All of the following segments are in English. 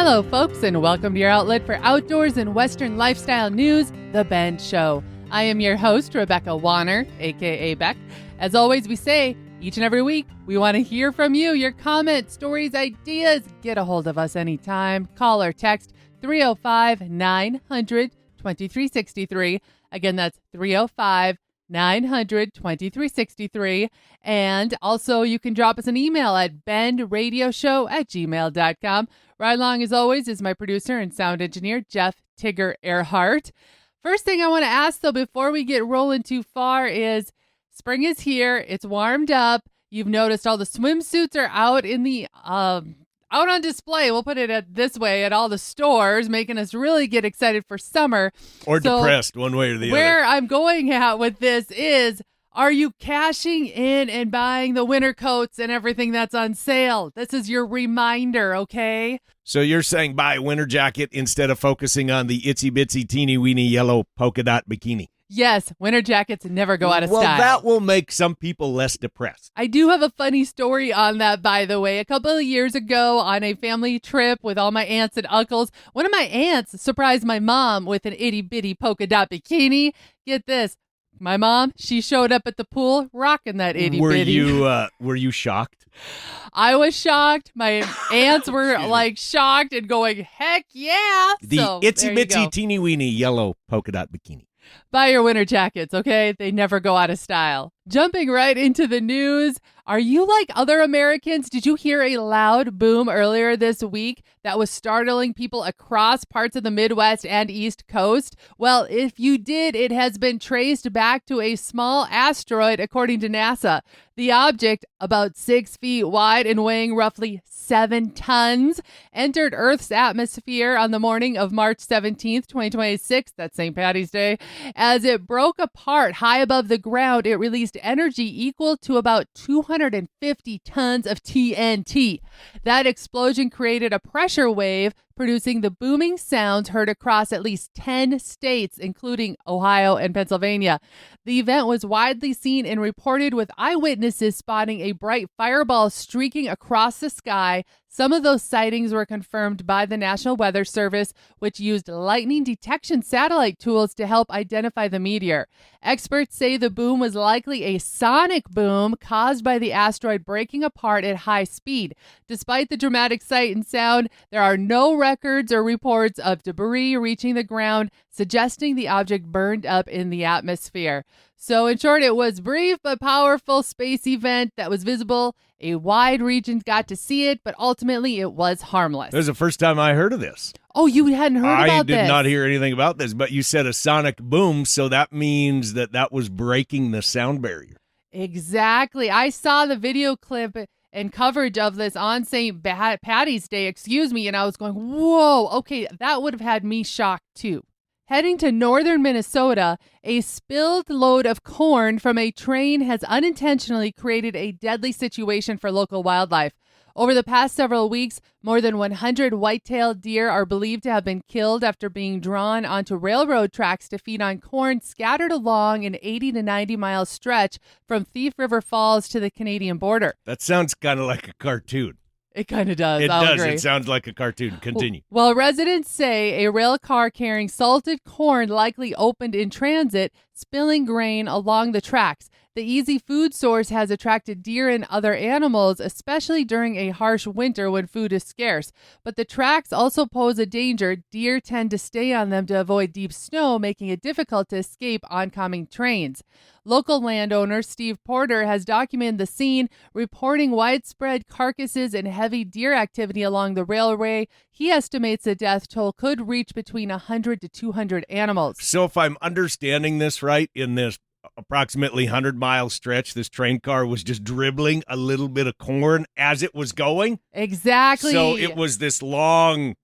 Hello, folks, and welcome to your outlet for outdoors and Western lifestyle news, The Ben Show. I am your host, Rebecca Wanner, a.k.a. Beck. As always, we say each and every week, we want to hear from you, your comments, stories, ideas. Get a hold of us anytime. Call or text 305-900-2363. Again, that's 305-900-2363. And also, you can drop us an email at bendradioshow@gmail.com. Right along, as always, is my producer and sound engineer, Jeff Tigger Erhardt. First thing I want to ask, though, before we get rolling too far is spring is here. It's warmed up. You've noticed all the swimsuits are out in the out on display. We'll put it this way at all the stores, making us really get excited for summer. Or depressed, one way or the other. Where I'm going at with this is, are you cashing in and buying the winter coats and everything that's on sale? This is your reminder, okay? So you're saying buy a winter jacket instead of focusing on the itsy-bitsy, teeny-weeny yellow polka dot bikini? Yes, winter jackets never go out of style. style. Well, that will make some people less depressed. I do have a funny story on that, by the way. A couple of years ago on a family trip with all my aunts and uncles, one of my aunts surprised my mom with an itty-bitty polka dot bikini. Get this. My mom, she showed up at the pool rocking that itty-bitty. Were you shocked? I was shocked. My aunts were like shocked and going, heck yeah. The itsy-bitsy, teeny-weeny yellow polka dot bikini. Buy your winter jackets, okay? They never go out of style. Jumping right into the news, are you like other Americans? Did you hear a loud boom earlier this week that was startling people across parts of the Midwest and East Coast? Well, if you did, it has been traced back to a small asteroid, according to NASA. The object, about 6 feet wide and weighing roughly 7 tons, entered Earth's atmosphere on the morning of March 17th, 2026, that's St. Patty's Day. As it broke apart high above the ground, it released energy equal to about 250 tons of TNT. That explosion created a pressure wave, producing the booming sounds heard across at least 10 states, including Ohio and Pennsylvania. The event was widely seen and reported, with eyewitnesses spotting a bright fireball streaking across the sky. Some of those sightings were confirmed by the National Weather Service, which used lightning detection satellite tools to help identify the meteor. Experts say the boom was likely a sonic boom caused by the asteroid breaking apart at high speed. Despite the dramatic sight and sound, there are no records or reports of debris reaching the ground, suggesting the object burned up in the atmosphere. So in short, it was brief but powerful space event that was visible. A wide region got to see it, but ultimately it was harmless. This is the first time I heard of this. Oh, you hadn't heard about this? I did not hear anything about this, but you said a sonic boom, so that means that was breaking the sound barrier. Exactly. I saw the video clip and coverage of this on St. Patty's Day, and I was going, whoa, okay, that would have had me shocked too. Heading to northern Minnesota, a spilled load of corn from a train has unintentionally created a deadly situation for local wildlife. Over the past several weeks, more than 100 white-tailed deer are believed to have been killed after being drawn onto railroad tracks to feed on corn scattered along an 80 to 90-mile stretch from Thief River Falls to the Canadian border. That sounds kind of like a cartoon. It kind of does. It I'll does. agree. It sounds like a cartoon. Continue. Well, residents say a rail car carrying salted corn likely opened in transit, spilling grain along the tracks. The easy food source has attracted deer and other animals, especially during a harsh winter when food is scarce. But the tracks also pose a danger. Deer tend to stay on them to avoid deep snow, making it difficult to escape oncoming trains. Local landowner Steve Porter has documented the scene, reporting widespread carcasses and heavy deer activity along the railway. He estimates the death toll could reach between 100 to 200 animals. So if I'm understanding this right, in this approximately 100-mile stretch, this train car was just dribbling a little bit of corn as it was going? Exactly. So it was this long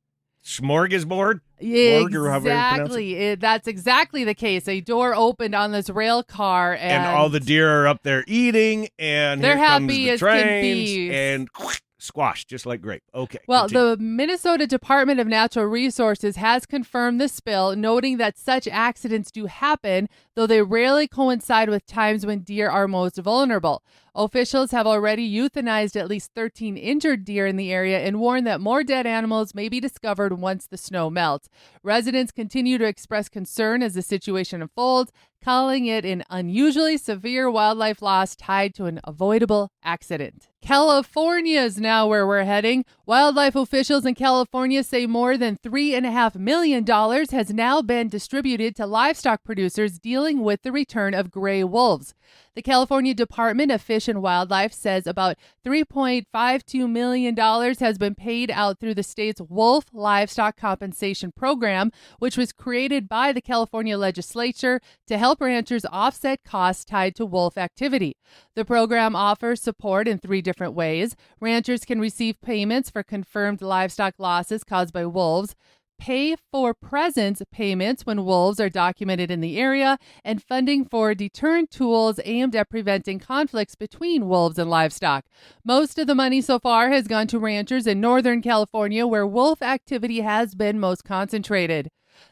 smorgasbord? Exactly. That's exactly the case. A door opened on this rail car. And all the deer are up there eating, and they're here comes happy the as trains, can be. and squashed just like grape. Okay. Well, continue. the Minnesota Department of Natural Resources has confirmed the spill, noting that such accidents do happen, though they rarely coincide with times when deer are most vulnerable. Officials have already euthanized at least 13 injured deer in the area and warn that more dead animals may be discovered once the snow melts. Residents continue to express concern as the situation unfolds, calling it an unusually severe wildlife loss tied to an avoidable accident. California is now where we're heading. Wildlife officials in California say more than $3.5 million has now been distributed to livestock producers dealing with the return of gray wolves. The California Department of Fish and Wildlife says about $3.52 million has been paid out through the state's Wolf Livestock Compensation Program, which was created by the California legislature to help ranchers offset costs tied to wolf activity. The program offers support in 3 different ways. Ranchers can receive payments for confirmed livestock losses caused by wolves, pay for presence payments when wolves are documented in the area, and funding for deterrent tools aimed at preventing conflicts between wolves and livestock. Most of the money so far has gone to ranchers in Northern California, where wolf activity has been most concentrated.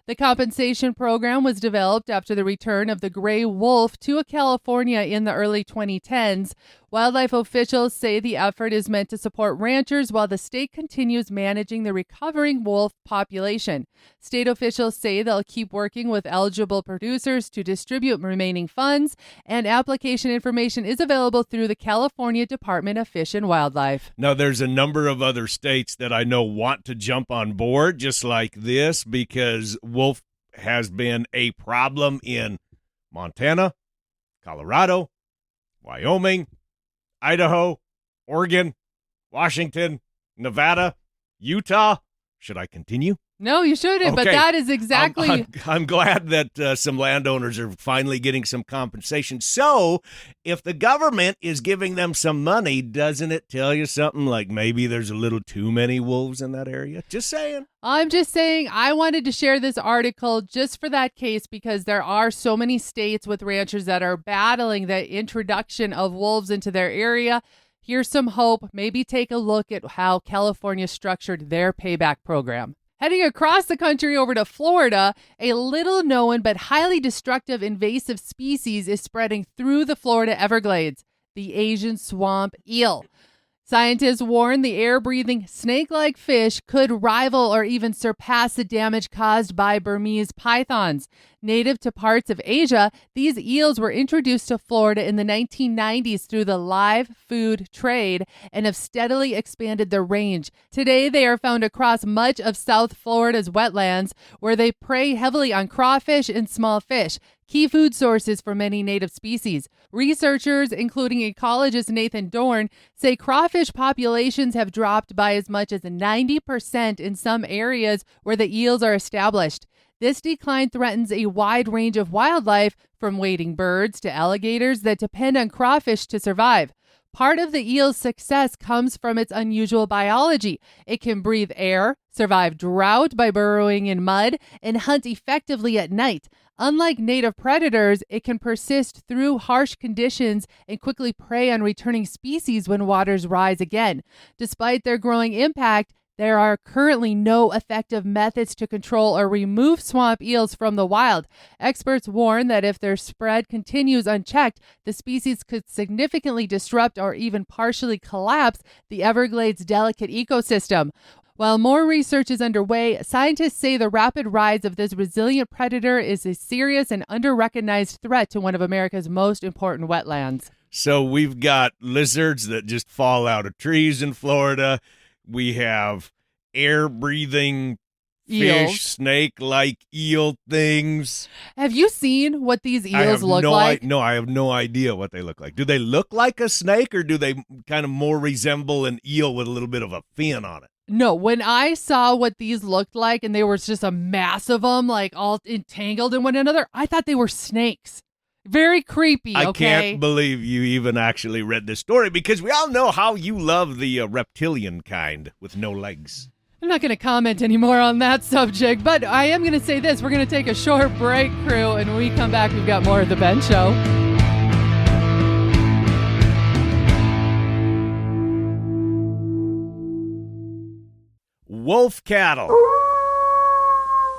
The compensation program was developed after the return of the gray wolf to California in the early 2010s. Wildlife officials say the effort is meant to support ranchers while the state continues managing the recovering wolf population. State officials say they'll keep working with eligible producers to distribute remaining funds, and application information is available through the California Department of Fish and Wildlife. Now, there's a number of other states that I know want to jump on board just like this because wolf has been a problem in Montana, Colorado, Wyoming, Idaho, Oregon, Washington, Nevada, Utah. Should I continue? No, you shouldn't, but that is exactly... I'm glad that some landowners are finally getting some compensation. So if the government is giving them some money, doesn't it tell you something like maybe there's a little too many wolves in that area? Just saying. I'm just saying I wanted to share this article just for that case because there are so many states with ranchers that are battling the introduction of wolves into their area. Here's some hope. Maybe take a look at how California structured their payback program. Heading across the country over to Florida, a little-known but highly destructive invasive species is spreading through the Florida Everglades, the Asian swamp eel. Scientists warn the air-breathing snake-like fish could rival or even surpass the damage caused by Burmese pythons. Native to parts of Asia, these eels were introduced to Florida in the 1990s through the live food trade and have steadily expanded their range. Today, they are found across much of South Florida's wetlands, where they prey heavily on crawfish and small fish, key food sources for many native species. Researchers, including ecologist Nathan Dorn, say crawfish populations have dropped by as much as 90% in some areas where the eels are established. This decline threatens a wide range of wildlife, from wading birds to alligators that depend on crawfish to survive. Part of the eel's success comes from its unusual biology. It can breathe air, survive drought by burrowing in mud, and hunt effectively at night. Unlike native predators, it can persist through harsh conditions and quickly prey on returning species when waters rise again. Despite their growing impact, there are currently no effective methods to control or remove swamp eels from the wild. Experts warn that if their spread continues unchecked, the species could significantly disrupt or even partially collapse the Everglades' delicate ecosystem. While more research is underway, scientists say the rapid rise of this resilient predator is a serious and under-recognized threat to one of America's most important wetlands. So we've got lizards that just fall out of trees in Florida. We have air-breathing fish, snake-like eel things. Have you seen what these eels look like? No, I have no idea what they look like. Do they look like a snake, or do they kind of more resemble an eel with a little bit of a fin on it? No, when I saw what these looked like, and there was just a mass of them, like all entangled in one another, I thought they were snakes. Very creepy, okay? I can't believe you even actually read this story, because we all know how you love the reptilian kind with no legs. I'm not going to comment anymore on that subject, but I am going to say this. We're going to take a short break, crew, and when we come back, we've got more of The Ben Show. Wolf cattle.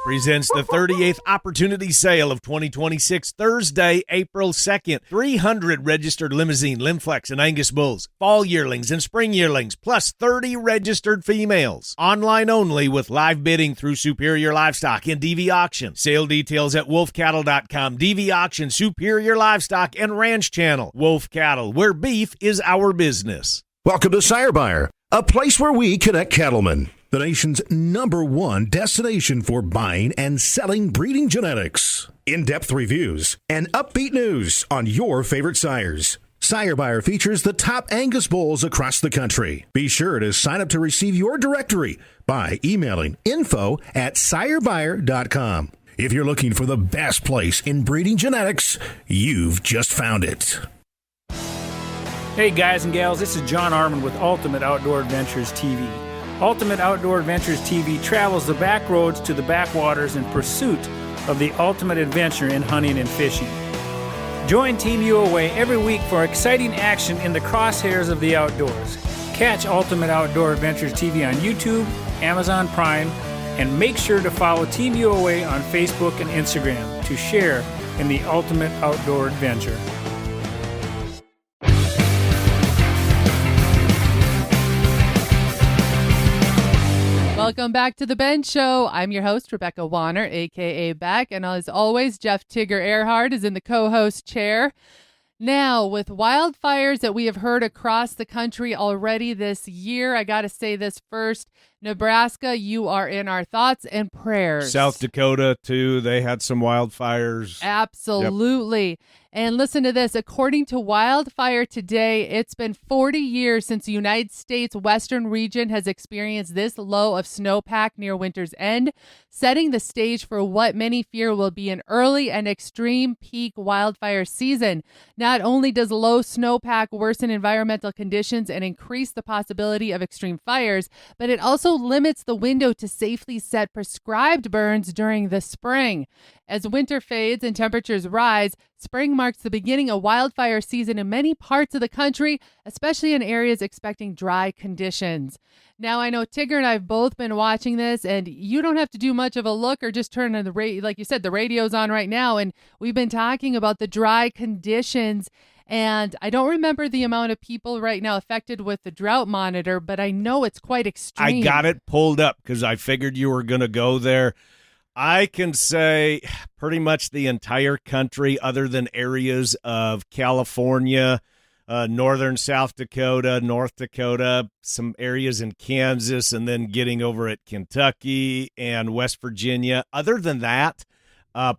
presents the 38th Opportunity Sale of 2026, Thursday, April 2nd. 300 registered limousine, Limflex, and Angus bulls, fall yearlings, and spring yearlings, plus 30 registered females. Online only with live bidding through Superior Livestock and DV Auction. Sale details at wolfcattle.com, DV Auction, Superior Livestock, and Ranch Channel. Wolf Cattle, where beef is our business. Welcome to Sire Buyer, a place where we connect cattlemen. The nation's #1 destination for buying and selling breeding genetics. In-depth reviews and upbeat news on your favorite sires. Sire Buyer features the top Angus bulls across the country. Be sure to sign up to receive your directory by emailing info@sirebuyer.com. If you're looking for the best place in breeding genetics, you've just found it. Hey guys and gals, this is John Arman with Ultimate Outdoor Adventures TV. Ultimate Outdoor Adventures TV travels the back roads to the backwaters in pursuit of the ultimate adventure in hunting and fishing. Join Team UOA every week for exciting action in the crosshairs of the outdoors. Catch Ultimate Outdoor Adventures TV on YouTube, Amazon Prime, and make sure to follow Team UOA on Facebook and Instagram to share in the ultimate outdoor adventure. Welcome back to The Ben Show. I'm your host, Rebecca Wanner, a.k.a. Beck. And as always, Jeff Tigger Erhardt is in the co-host chair. Now, with wildfires that we have heard across the country already this year, I got to say this first. Nebraska, you are in our thoughts and prayers. South Dakota, too. They had some wildfires. Absolutely. Yep. And listen to this. According to Wildfire Today, it's been 40 years since the United States western region has experienced this low of snowpack near winter's end, setting the stage for what many fear will be an early and extreme peak wildfire season. Not only does low snowpack worsen environmental conditions and increase the possibility of extreme fires, but it also limits the window to safely set prescribed burns during the spring. As winter fades and temperatures rise, spring marks the beginning of wildfire season in many parts of the country, especially in areas expecting dry conditions. Now, I know Tigger and I have both been watching this, and you don't have to do much of a look or just turn on the radio. Like you said, the radio's on right now, and we've been talking about the dry conditions. And I don't remember the amount of people right now affected with the drought monitor, but I know it's quite extreme. I got it pulled up because I figured you were going to go there. I can say pretty much the entire country, other than areas of California, northern South Dakota, North Dakota, some areas in Kansas, and then getting over at Kentucky and West Virginia. Other than that,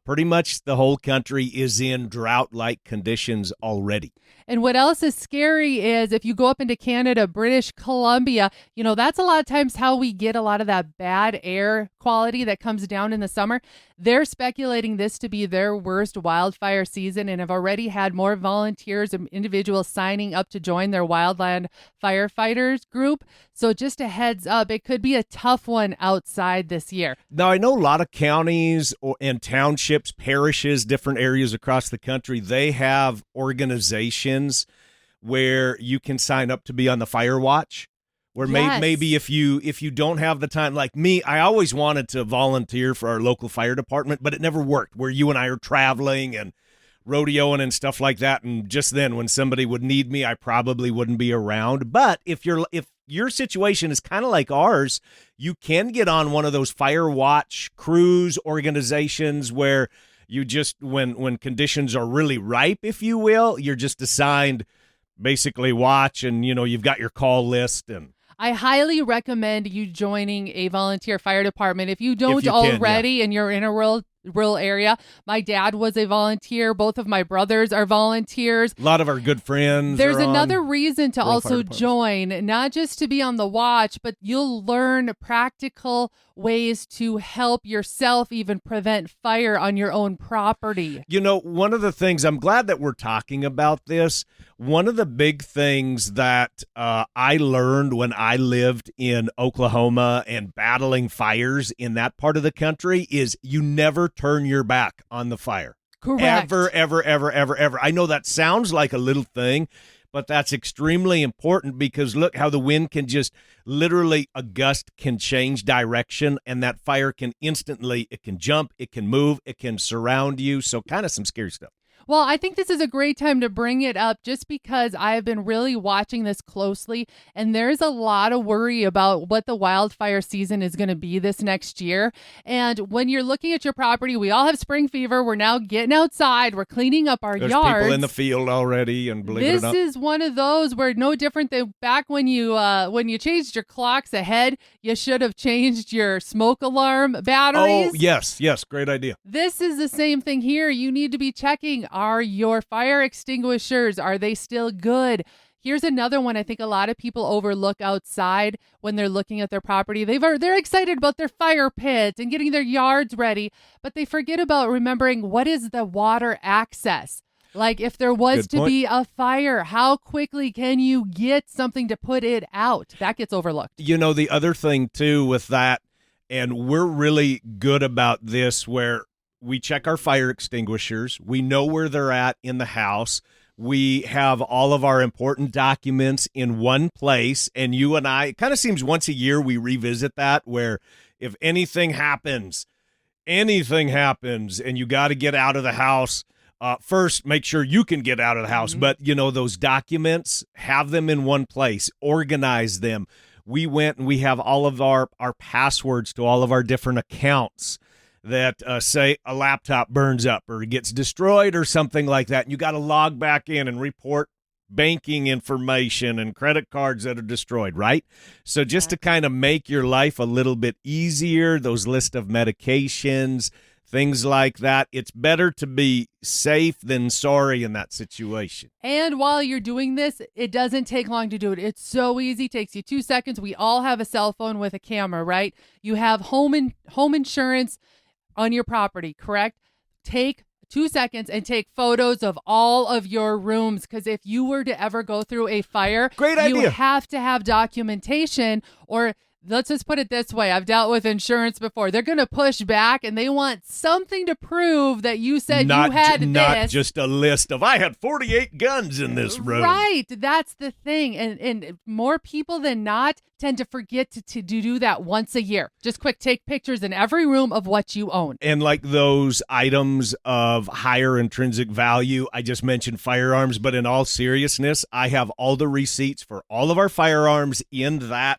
pretty much the whole country is in drought-like conditions already. And what else is scary is if you go up into Canada, British Columbia, you know, that's a lot of times how we get a lot of that bad air quality that comes down in the summer. They're speculating this to be their worst wildfire season and have already had more volunteers and individuals signing up to join their wildland firefighters group. So just a heads up, it could be a tough one outside this year. Now, I know a lot of counties and townships, parishes, different areas across the country, they have organizations where you can sign up to be on the fire watch. Where Yes. maybe if you don't have the time, like me, I always wanted to volunteer for our local fire department, but it never worked, where you and I are traveling and rodeoing and stuff like that. And just then when somebody would need me, I probably wouldn't be around. But if your situation is kind of like ours, you can get on one of those fire watch crews organizations where you just, when conditions are really ripe, if you will, you're just assigned basically watch, and you've got your call list. And I highly recommend you joining a volunteer fire department if you don't If you can, already and you're in a rural area. My dad was a volunteer. Both of my brothers are volunteers. a lot of our good friends There's are on another reason to rural fire also departments. join, not just to be on the watch, but you'll learn practical ways to help yourself even prevent fire on your own property. One of the things, I'm glad that we're talking about this. One of the big things that I learned when I lived in Oklahoma and battling fires in that part of the country is you never turn your back on the fire. Correct. Ever. I know that sounds like a little thing, but that's extremely important because look how the wind can just literally, a gust can change direction, and that fire can instantly, it can jump, it can move, it can surround you. So kind of some scary stuff. Well, I think this is a great time to bring it up just because I have been really watching this closely, and there's a lot of worry about what the wildfire season is going to be this next year. And when you're looking at your property, we all have spring fever. We're now getting outside. We're cleaning up our There's yards. people in the field already, and believe it or not. This is one of those where no different than back when you changed your clocks ahead, you should have changed your smoke alarm batteries. Oh, yes, great idea. This is the same thing here. You need to be checking, are your fire extinguishers, are they still good? Here's another one I think a lot of people overlook outside when they're looking at their property. They're excited about their fire pits and getting their yards ready, but they forget about remembering what is the water access. Like if there was to be a fire, how quickly can you get something to put it out? That gets overlooked. You know, the other thing too with that, and we're really good about this where we check our fire extinguishers. We know where they're at in the house. We have all of our important documents in one place. And you and I, it kind of seems once a year we revisit that, where if anything happens and you got to get out of the house, first, make sure you can get out of the house. Mm-hmm. But, you know, those documents, have them in one place, organize them. We went and we have all of our passwords to all of our different accounts that say a laptop burns up or gets destroyed or something like that. And you got to log back in and report banking information and credit cards that are destroyed, right? So just to kind of make your life a little bit easier, those list of medications, things like that, it's better to be safe than sorry in that situation. And while you're doing this, it doesn't take long to do it. It's so easy. It takes you 2 seconds. We all have a cell phone with a camera, right? You have home insurance on your property, correct? Take 2 seconds and take photos of all of your rooms, because if you were to ever go through a fire, great idea. You have to have documentation, or let's just put it this way. I've dealt with insurance before. They're going to push back and they want something to prove that you said you had this. Not just a list of, I had 48 guns in this room. Right. That's the thing. And more people than not tend to forget to do that once a year. Just quick, take pictures in every room of what you own. And like those items of higher intrinsic value, I just mentioned firearms, but in all seriousness, I have all the receipts for all of our firearms in that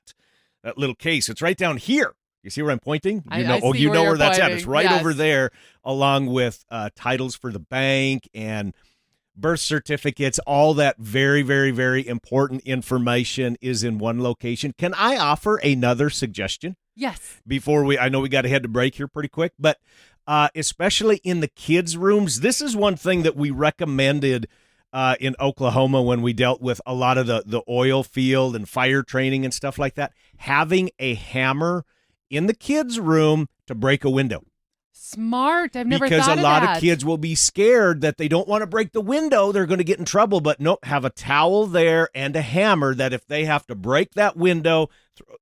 little case. It's right down here. You see where I'm pointing? I see where that's pointing. at. It's right Yes. over there, along with titles for the bank and birth certificates. All that very, very, very important information is in one location. Can I offer another suggestion? Yes. I know we got to head to break here pretty quick, but especially in the kids' rooms, this is one thing that we recommended in Oklahoma when we dealt with a lot of the oil field and fire training and stuff like that, having a hammer in the kids' room to break a window. Smart. I've never thought of that. Because a lot of kids will be scared that they don't want to break the window. They're going to get in trouble. But nope, have a towel there and a hammer that if they have to break that window,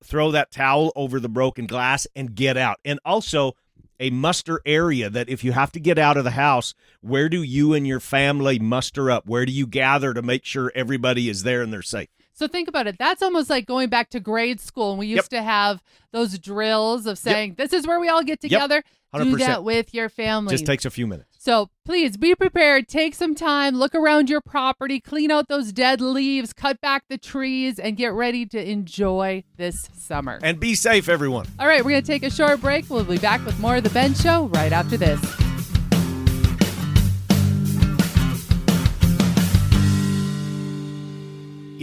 throw that towel over the broken glass and get out. And also a muster area that if you have to get out of the house, where do you and your family muster up? Where do you gather to make sure everybody is there and they're safe? So think about it. That's almost like going back to grade school. And we used to have those drills of saying, this is where we all get together. 100%. Do that with your family. Just takes a few minutes. So please be prepared. Take some time. Look around your property. Clean out those dead leaves. Cut back the trees. And get ready to enjoy this summer. And be safe, everyone. All right, we're going to take a short break. We'll be back with more of The Ben Show right after this.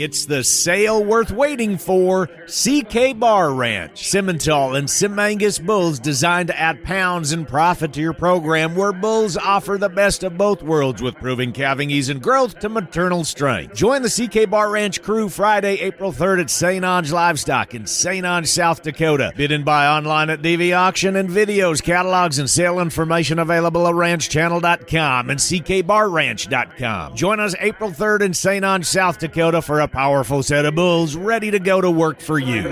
It's the sale worth waiting for, CK Bar Ranch. Simmental and Simangus bulls designed to add pounds and profit to your program, where bulls offer the best of both worlds with proving calving ease and growth to maternal strength. Join the CK Bar Ranch crew Friday, April 3rd at St. Ange Livestock in St. Ange, South Dakota. Bid and buy online at DV Auction, and videos, catalogs, and sale information available at ranchchannel.com and ckbarranch.com. Join us April 3rd in St. Ange, South Dakota for a powerful set of bulls ready to go to work for you.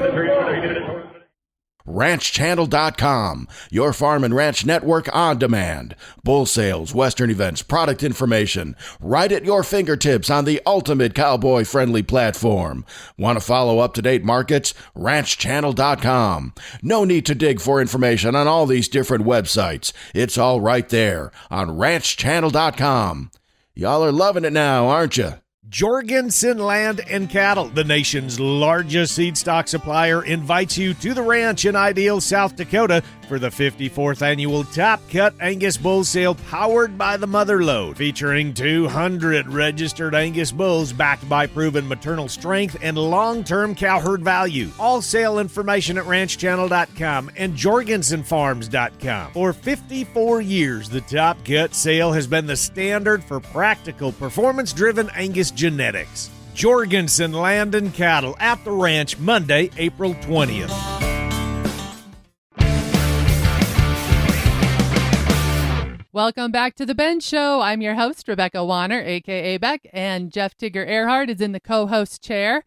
RanchChannel.com, your farm and ranch network on demand. Bull sales, western events, product information, right at your fingertips on the ultimate cowboy-friendly platform. Want to follow up-to-date markets? RanchChannel.com. No need to dig for information on all these different websites. It's all right there on RanchChannel.com. Y'all are loving it now, aren't you? Jorgensen Land and Cattle, the nation's largest seed stock supplier, invites you to the ranch in Ideal, South Dakota for the 54th annual Top Cut Angus Bull Sale powered by the Mother Lode, featuring 200 registered Angus bulls backed by proven maternal strength and long-term cow herd value. All sale information at ranchchannel.com and jorgensenfarms.com. For 54 years, the Top Cut sale has been the standard for practical, performance-driven Angus genetics. Jorgensen Land and Cattle at the ranch, Monday, April 20th. Welcome back to the Ben Show. I'm your host, Rebecca Wanner, a.k.a. Beck, and Jeff Tigger Erhardt is in the co-host chair.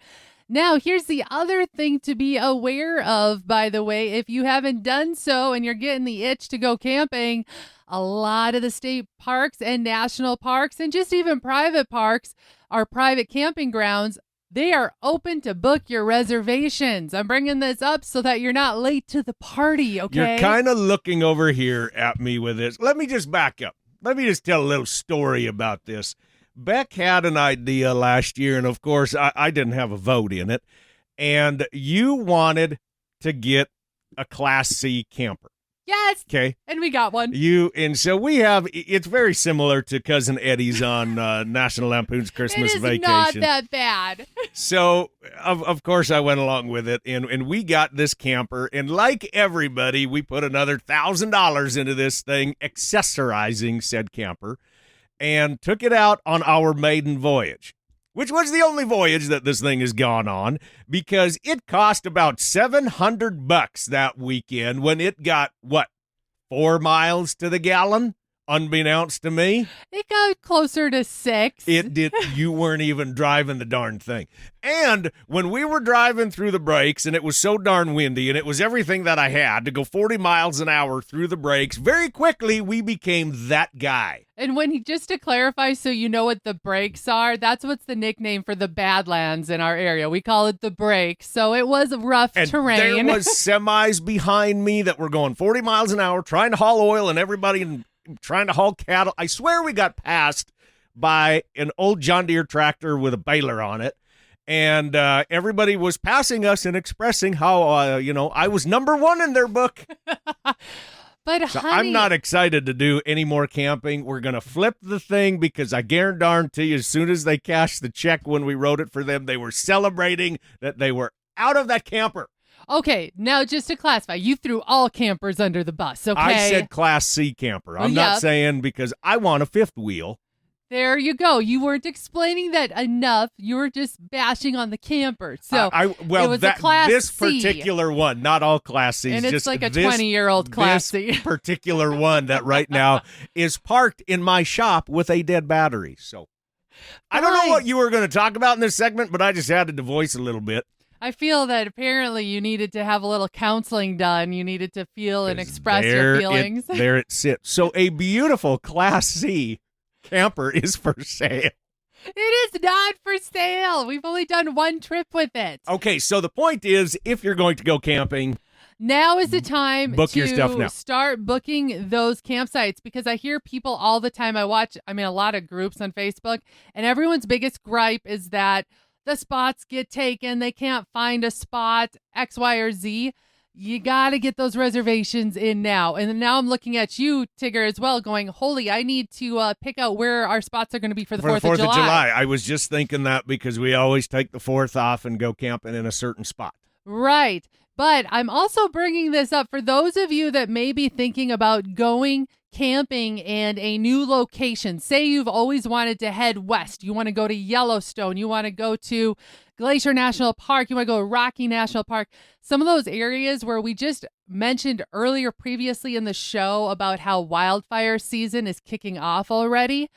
Now, here's the other thing to be aware of, by the way. If you haven't done so and you're getting the itch to go camping, a lot of the state parks and national parks and just even private parks are private camping grounds. They are open to book your reservations. I'm bringing this up so that you're not late to the party, okay? You're kind of looking over here at me with this. Let me just back up. Let me just tell a little story about this. Beck had an idea last year, and of course, I didn't have a vote in it, and you wanted to get a Class C camper. Yes. Okay. And we got one. And so we have, it's very similar to Cousin Eddie's on National Lampoon's Christmas Vacation. It is not that bad. So, of course, I went along with it, and we got this camper, and like everybody, we put another $1,000 into this thing, accessorizing said camper, and took it out on our maiden voyage, which was the only voyage that this thing has gone on, because it cost about $700 that weekend when it got, 4 miles to the gallon, unbeknownst to me. It got closer to 6. It did. You weren't even driving the darn thing. And when we were driving through the breaks, and it was so darn windy, and it was everything that I had to go 40 miles an hour through the breaks, very quickly we became that guy. And just to clarify, so you know what the breaks are, that's what's the nickname for the Badlands in our area. We call it the breaks. So it was rough terrain. There was semis behind me that were going 40 miles an hour, trying to haul oil, and everybody trying to haul cattle. I swear we got passed by an old John Deere tractor with a baler on it. And everybody was passing us and expressing how, I was number one in their book. But so honey, I'm not excited to do any more camping. We're going to flip the thing because I guarantee you, as soon as they cashed the check when we wrote it for them, they were celebrating that they were out of that camper. Okay, now just to classify, you threw all campers under the bus, okay? I said Class C camper. I'm not saying because I want a fifth wheel. There you go. You weren't explaining that enough. You were just bashing on the camper. So it was a Class this C. particular one, not all Class C's. And it's just like a 20-year-old Class C. This particular one that right now is parked in my shop with a dead battery. So I don't know what you were going to talk about in this segment, but I just had to voice a little bit. I feel that apparently you needed to have a little counseling done. You needed to feel and express your feelings. There it sits. So a beautiful Class C camper is for sale. It is not for sale. We've only done one trip with it. Okay, so the point is, if you're going to go camping, now is the time book your stuff now. Start booking those campsites, because I hear people all the time. I watch, a lot of groups on Facebook, and everyone's biggest gripe is that the spots get taken. They can't find a spot, X, Y, or Z. You got to get those reservations in now. And now I'm looking at you, Tigger, as well, going, holy, I need to pick out where our spots are going to be for the 4th of July. I was just thinking that because we always take the 4th off and go camping in a certain spot. Right. But I'm also bringing this up for those of you that may be thinking about going camping and a new location. Say you've always wanted to head west. You want to go to Yellowstone. You want to go to Glacier National Park. You want to go to Rocky National Park. Some of those areas where we just mentioned earlier previously in the show about how wildfire season is kicking off already.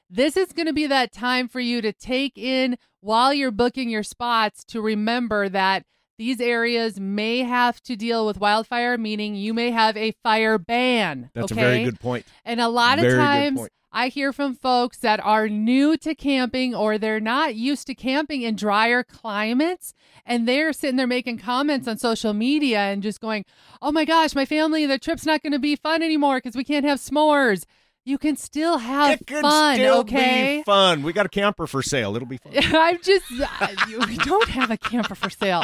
This is going to be that time for you to take in while you're booking your spots to remember that these areas may have to deal with wildfire, meaning you may have a fire ban. That's okay? a very good point. And a lot of Very good times point. I hear from folks that are new to camping or they're not used to camping in drier climates, and they're sitting there making comments on social media and just going, oh my gosh, my family, the trip's not going to be fun anymore because we can't have s'mores. You can still have It could fun, still okay? be fun. We got a camper for sale. It'll be fun. I'm just, we don't have a camper for sale.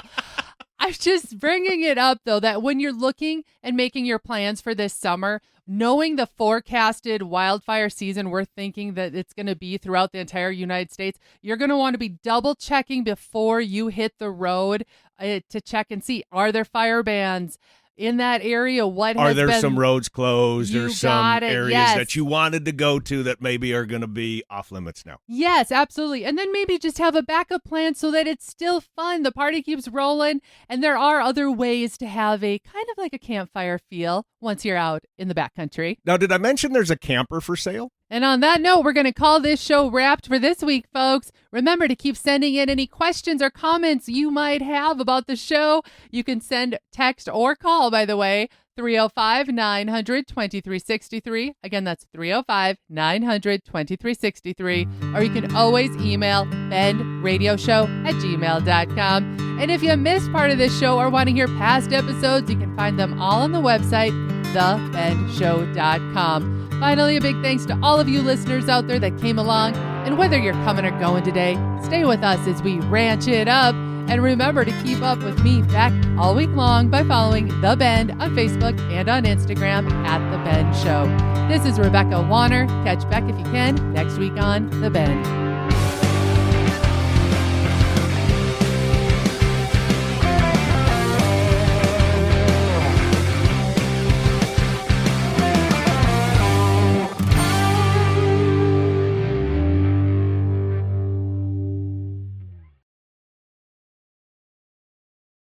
I'm just bringing it up, though, that when you're looking and making your plans for this summer, knowing the forecasted wildfire season we're thinking that it's going to be throughout the entire United States, you're going to want to be double checking before you hit the road to check and see, are there fire bans in that area? What Are has there been, some roads closed You or some got it, areas yes. that you wanted to go to that maybe are going to be off limits now? Yes, absolutely. And then maybe just have a backup plan so that it's still fun. The party keeps rolling. And there are other ways to have a kind of like a campfire feel once you're out in the backcountry. Now, did I mention there's a camper for sale? And on that note, we're going to call this show wrapped for this week, folks. Remember to keep sending in any questions or comments you might have about the show. You can send text or call, by the way, 305-900-2363. Again, that's 305-900-2363. Or you can always email benradioshow@gmail.com. And if you missed part of this show or want to hear past episodes, you can find them all on the website, thebendshow.com. Finally, a big thanks to all of you listeners out there that came along. And whether you're coming or going today, stay with us as we ranch it up. And remember to keep up with me back all week long by following The Bend on Facebook and on Instagram @The Bend Show. This is Rebecca Wanner. Catch Beck if you can next week on The Bend.